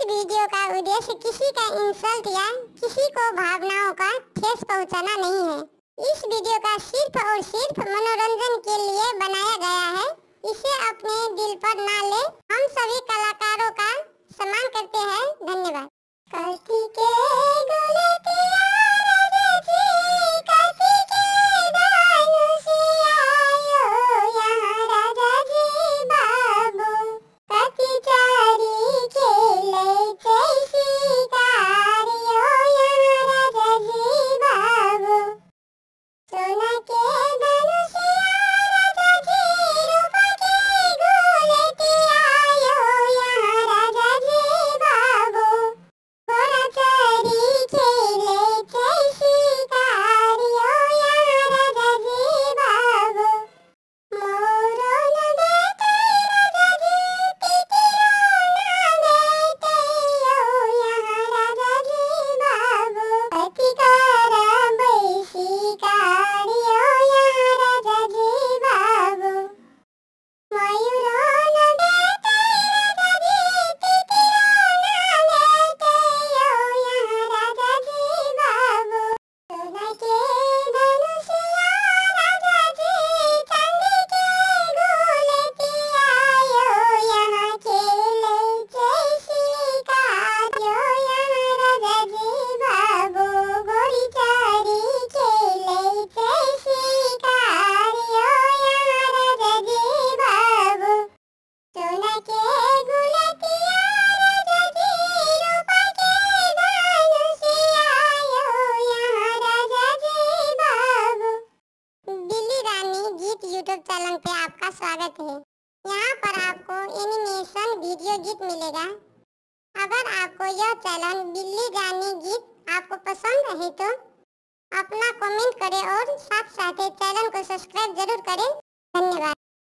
Video का उद्देश्य किसी का इंसल्ट या किसी को भावनाओं का ठेस पहुंचाना नहीं है। इस वीडियो का सिर्फ और सिर्फ मनोरंजन के लिए बनाया गया है। इसे अपने दिल पर ना ले। हम सभी कलाकारों का सम्मान करते हैं। धन्यवाद। यूट्यूब चैनल पे आपका स्वागत है। यहाँ पर आपको एनिमेशन वीडियो गीत मिलेगा। अगर आपको यह चैनल बिल्ली रानी गीत आपको पसंद है तो अपना कमेंट करें और साथ साथ चैनल को सब्सक्राइब जरूर करें। धन्यवाद।